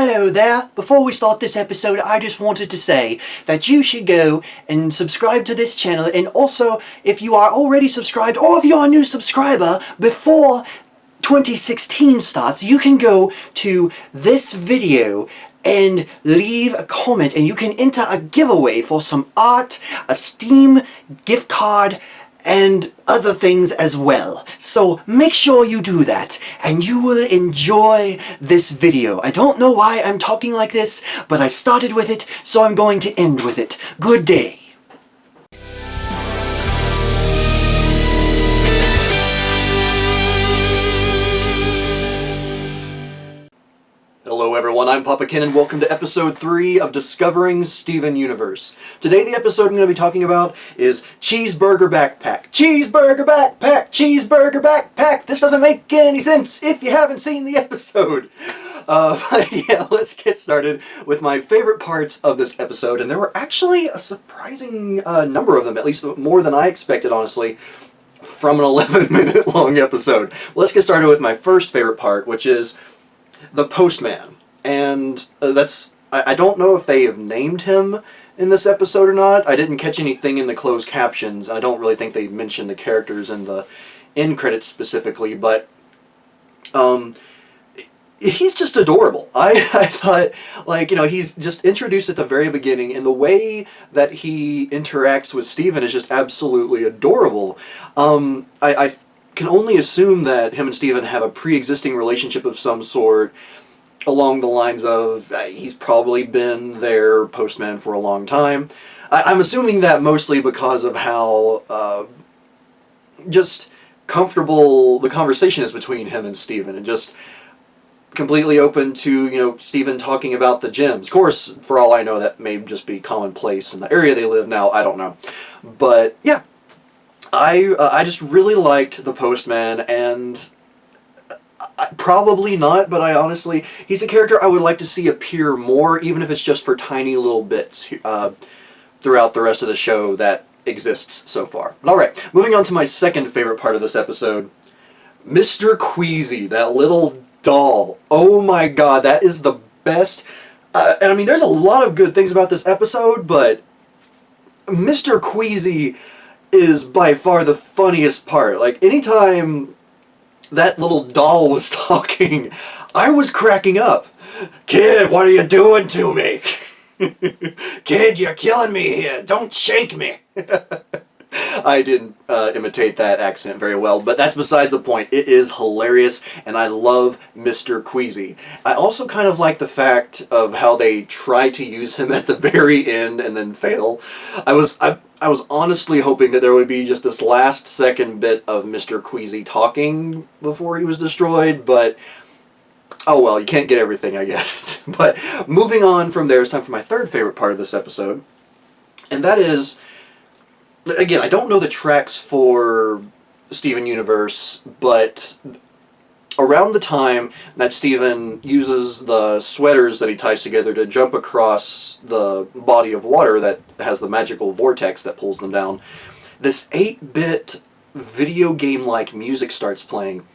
Hello there! Before we start this episode, I just wanted to say that you should go and subscribe to this channel, and also, if you are already subscribed, or if you're a new subscriber, before 2016 starts, you can go to this video and leave a comment, and you can enter a giveaway for some art, a Steam gift card, and other things as well. So make sure you do that, and you will enjoy this video. I don't know why I'm talking like this, but I started with it, so I'm going to end with it. Good day. Hello everyone, I'm PapaKenn and welcome to episode 3 of Discovering Steven Universe. Today the episode I'm going to be talking about is Cheeseburger Backpack. Cheeseburger Backpack! Cheeseburger Backpack! This doesn't make any sense if you haven't seen the episode. But yeah, let's get started with my favorite parts of this episode, and there were actually a surprising number of them, at least more than I expected, honestly, from an 11-minute long episode. Let's get started with my first favorite part, which is the Postman, and I don't know if they have named him in this episode or not. I didn't catch anything in the closed captions, and I don't really think they mentioned the characters in the end credits specifically, but he's just adorable. I thought, like, you know, he's just introduced at the very beginning, and the way that he interacts with Steven is just absolutely adorable. I can only assume that him and Steven have a pre-existing relationship of some sort, along the lines of he's probably been their postman for a long time. I'm assuming that mostly because of how just comfortable the conversation is between him and Steven, and just completely open to, you know, Steven talking about the gyms. Of course, for all I know, that may just be commonplace in the area they live now. I don't know. But yeah, I just really liked the Postman, and probably not, but he's a character I would like to see appear more, even if it's just for tiny little bits throughout the rest of the show that exists so far. But alright, moving on to my second favorite part of this episode, Mr. Queasy, that little doll. Oh my god, that is the best. And I mean, there's a lot of good things about this episode, but Mr. Queasy is by far the funniest part. Like, anytime that little doll was talking, I was cracking up. Kid, what are you doing to me? Kid, you're killing me here. Don't shake me. I didn't imitate that accent very well, but that's besides the point. It is hilarious, and I love Mr. Queasy. I also kind of like the fact of how they try to use him at the very end and then fail. I was honestly hoping that there would be just this last second bit of Mr. Queasy talking before he was destroyed, but oh well, you can't get everything, I guess. But moving on from there, it's time for my third favorite part of this episode, and that is, again, I don't know the tracks for Steven Universe, but around the time that Steven uses the sweaters that he ties together to jump across the body of water that has the magical vortex that pulls them down, this 8-bit video game-like music starts playing,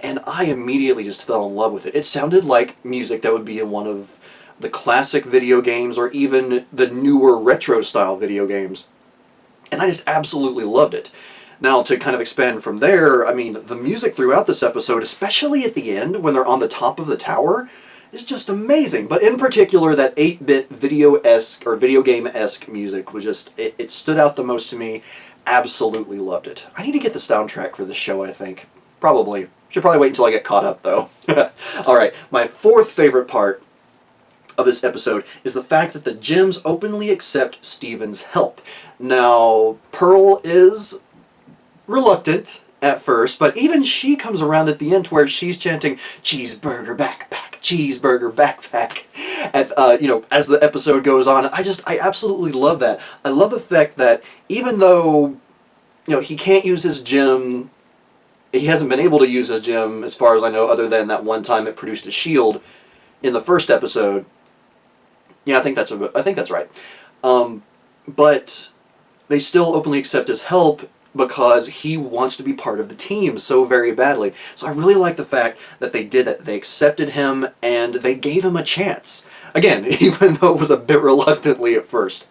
and I immediately just fell in love with it. It sounded like music that would be in one of the classic video games, or even the newer retro-style video games. And I just absolutely loved it. Now, to kind of expand from there, I mean, the music throughout this episode, especially at the end, when they're on the top of the tower, is just amazing. But in particular, that 8-bit video-esque, or video game-esque music was just, it stood out the most to me. Absolutely loved it. I need to get the soundtrack for this show, I think. Probably. Should probably wait until I get caught up, though. Alright, my fourth favorite part of this episode is the fact that the gyms openly accept Steven's help. Now, Pearl is reluctant at first, but even she comes around at the end to where she's chanting Cheeseburger Backpack, Cheeseburger Backpack, at, you know, as the episode goes on. I absolutely love that. I love the fact that even though, you know, he can't use his gym, he hasn't been able to use his gym as far as I know, other than that one time it produced a shield in the first episode. Yeah, I think that's right. But they still openly accept his help, because he wants to be part of the team so very badly. So I really like the fact that they did that. They accepted him and they gave him a chance. Again, even though it was a bit reluctantly at first.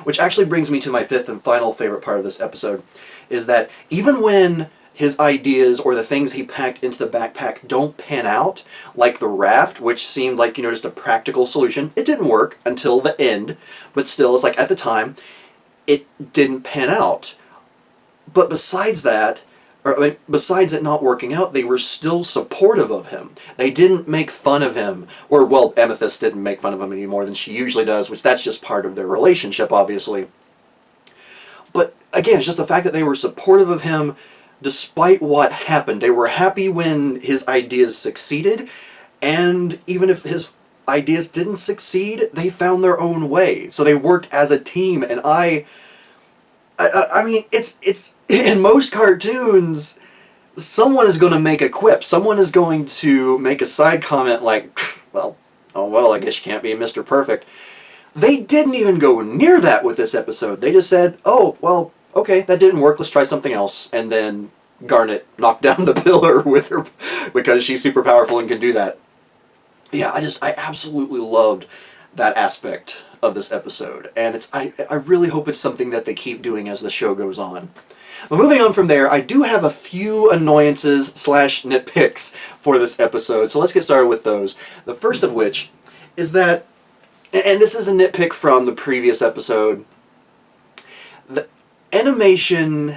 Which actually brings me to my fifth and final favorite part of this episode, is that even when his ideas or the things he packed into the backpack don't pan out, like the raft, which seemed like, just a practical solution. It didn't work until the end, but still, it's like at the time, it didn't pan out. But besides that, besides it not working out, they were still supportive of him. They didn't make fun of him. Or, well, Amethyst didn't make fun of him any more than she usually does, which that's just part of their relationship, obviously. But, again, it's just the fact that they were supportive of him despite what happened. They were happy when his ideas succeeded, and even if his ideas didn't succeed, they found their own way. So they worked as a team, and I mean, it's in most cartoons, someone is going to make a quip. Someone is going to make a side comment like, well, oh well, I guess you can't be Mr. Perfect. They didn't even go near that with this episode. They just said, oh, well, okay, that didn't work, let's try something else. And then Garnet knocked down the pillar with her because she's super powerful and can do that. Yeah, I absolutely loved that aspect of this episode. And I really hope it's something that they keep doing as the show goes on. But moving on from there, I do have a few annoyances / nitpicks for this episode. So let's get started with those. The first of which is that, and this is a nitpick from the previous episode, the animation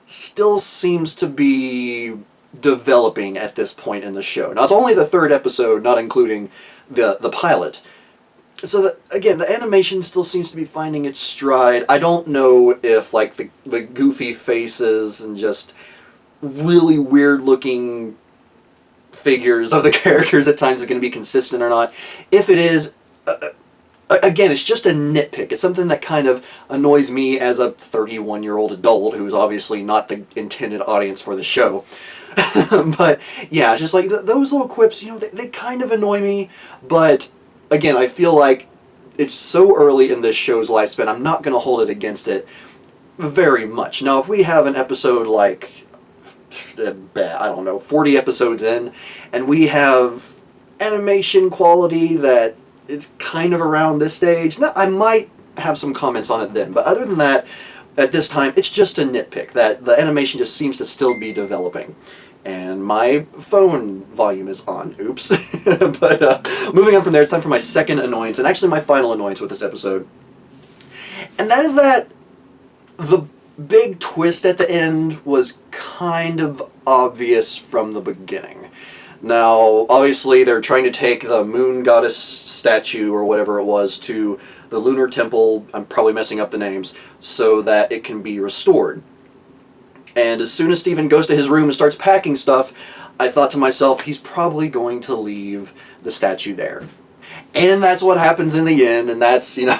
still seems to be developing at this point in the show. Now, it's only the third episode, not including the pilot. So, that, again, the animation still seems to be finding its stride. I don't know if, like, the goofy faces and just really weird-looking figures of the characters at times is going to be consistent or not. If it is, again, it's just a nitpick. It's something that kind of annoys me as a 31-year-old adult who's obviously not the intended audience for the show. But, yeah, just like those little quips, they kind of annoy me. But, again, I feel like it's so early in this show's lifespan, I'm not going to hold it against it very much. Now, if we have an episode like, I don't know, 40 episodes in, and we have animation quality that it's kind of around this stage, I might have some comments on it then. But other than that, at this time, it's just a nitpick that the animation just seems to still be developing. And my phone volume is on. Oops. But moving on from there, it's time for my second annoyance, and actually my final annoyance with this episode. And that is that the big twist at the end was kind of obvious from the beginning. Now, obviously, they're trying to take the moon goddess statue, or whatever it was, to the lunar temple, I'm probably messing up the names, so that it can be restored. And as soon as Steven goes to his room and starts packing stuff, I thought to myself, he's probably going to leave the statue there. And that's what happens in the end, and that's, kind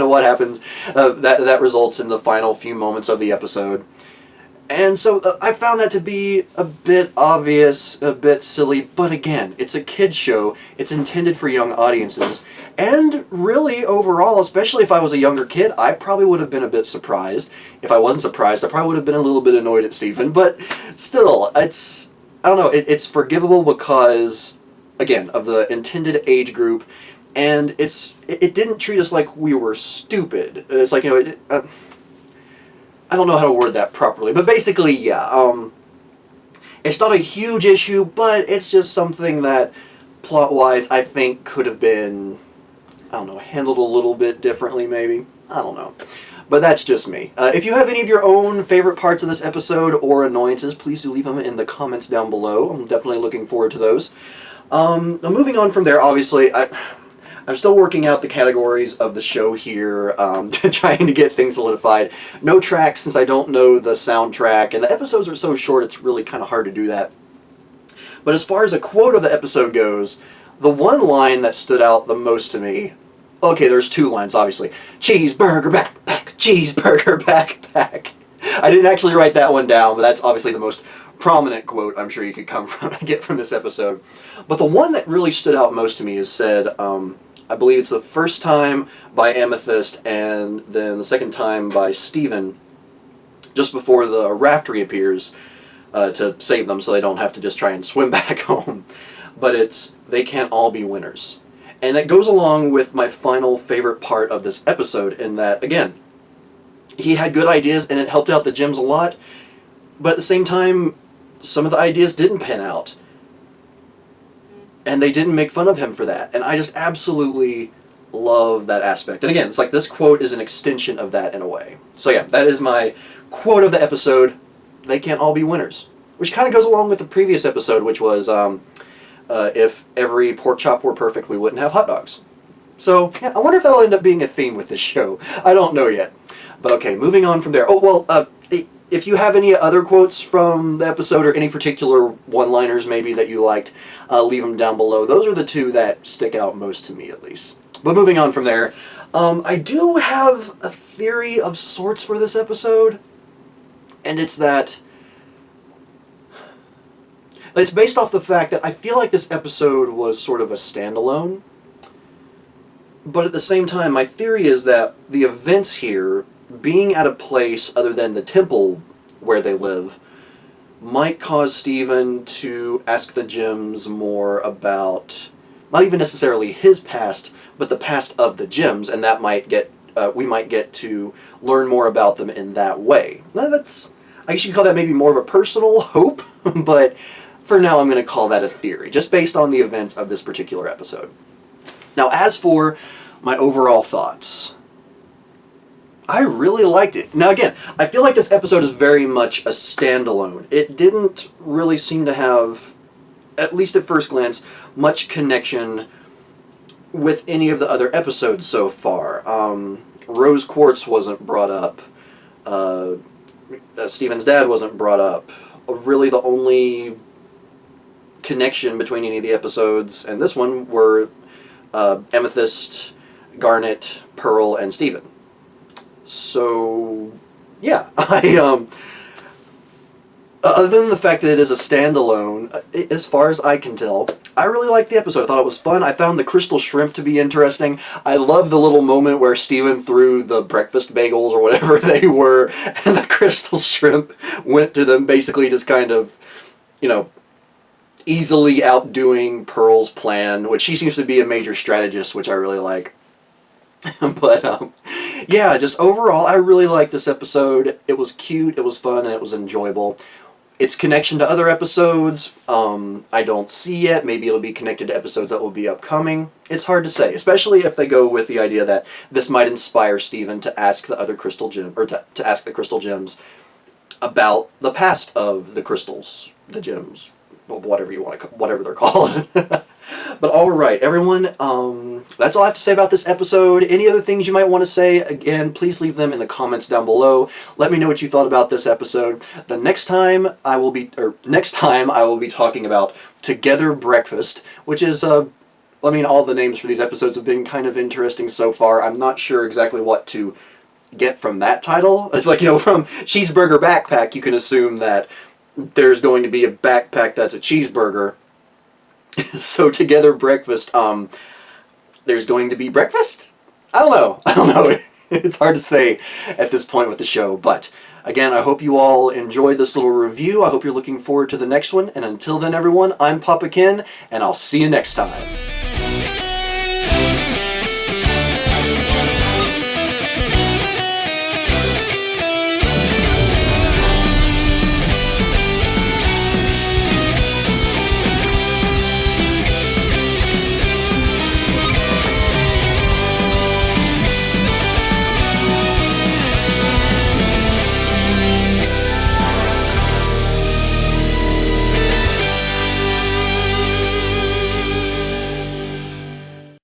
of what happens. That results in the final few moments of the episode. And so I found that to be a bit obvious, a bit silly, but again, it's a kid's show, it's intended for young audiences, and really overall, especially if I was a younger kid, I probably would have been a bit surprised. If I wasn't surprised, I probably would have been a little bit annoyed at Stephen, but still, I don't know, it's forgivable because, again, of the intended age group, and it didn't treat us like we were stupid. It's like, I don't know how to word that properly, but basically, yeah, it's not a huge issue, but it's just something that, plot-wise, I think could have been, I don't know, handled a little bit differently, maybe? I don't know. But that's just me. If you have any of your own favorite parts of this episode or annoyances, please do leave them in the comments down below. I'm definitely looking forward to those. Now moving on from there, obviously, I'm still working out the categories of the show here, trying to get things solidified. No tracks, since I don't know the soundtrack, and the episodes are so short, it's really kind of hard to do that. But as far as a quote of the episode goes, the one line that stood out the most to me, okay, there's two lines, obviously. Cheeseburger backpack, cheeseburger backpack. I didn't actually write that one down, but that's obviously the most prominent quote I'm sure you could get from this episode. But the one that really stood out most to me is said, I believe it's the first time by Amethyst and then the second time by Steven. just before the raft reappears to save them so they don't have to just try and swim back home. But it's, they can't all be winners. And that goes along with my final favorite part of this episode in that, again, he had good ideas and it helped out the gems a lot, but at the same time, some of the ideas didn't pan out. And they didn't make fun of him for that. And I just absolutely love that aspect. And again, it's like this quote is an extension of that in a way. So yeah, that is my quote of the episode. They can't all be winners. Which kind of goes along with the previous episode, which was, if every pork chop were perfect, we wouldn't have hot dogs. So, yeah, I wonder if that'll end up being a theme with this show. I don't know yet. But okay, moving on from there. Oh, well, if you have any other quotes from the episode or any particular one-liners maybe that you liked, leave them down below. Those are the two that stick out most to me, at least. But moving on from there, I do have a theory of sorts for this episode. And it's that... it's based off the fact that I feel like this episode was sort of a standalone. But at the same time, my theory is that the events here, being at a place other than the temple where they live, might cause Steven to ask the gems more about, not even necessarily his past, but the past of the gems, and that might get, we might get to learn more about them in that way. Now that's, I guess you could call that maybe more of a personal hope, but for now I'm going to call that a theory, just based on the events of this particular episode. Now, as for my overall thoughts, I really liked it. Now again, I feel like this episode is very much a standalone. It didn't really seem to have, at least at first glance, much connection with any of the other episodes so far. Rose Quartz wasn't brought up. Steven's dad wasn't brought up. Really the only connection between any of the episodes and this one were Amethyst, Garnet, Pearl, and Steven. So, yeah, other than the fact that it is a standalone, as far as I can tell, I really liked the episode. I thought it was fun. I found the crystal shrimp to be interesting. I love the little moment where Steven threw the breakfast bagels or whatever they were, and the crystal shrimp went to them, basically just kind of, you know, easily outdoing Pearl's plan, which she seems to be a major strategist, which I really like. But, yeah, just overall, I really liked this episode. It was cute, it was fun, and it was enjoyable. Its connection to other episodes, I don't see yet. Maybe it'll be connected to episodes that will be upcoming. It's hard to say, especially if they go with the idea that this might inspire Steven to ask the other crystal gem, or to ask the crystal gems about the past of the crystals, the gems, whatever you want to, whatever they're called. But alright, everyone, that's all I have to say about this episode. Any other things you might want to say, again, please leave them in the comments down below. Let me know what you thought about this episode. The next time I will be talking about Together Breakfast, which is, I mean, all the names for these episodes have been kind of interesting so far. I'm not sure exactly what to get from that title. It's like, you know, from Cheeseburger Backpack, you can assume that there's going to be a backpack that's a cheeseburger. So Together Breakfast, there's going to be breakfast? I don't know. It's hard to say at this point with the show, but again, I hope you all enjoyed this little review. I hope you're looking forward to the next one, and until then, everyone, I'm Papa Kenn, and I'll see you next time.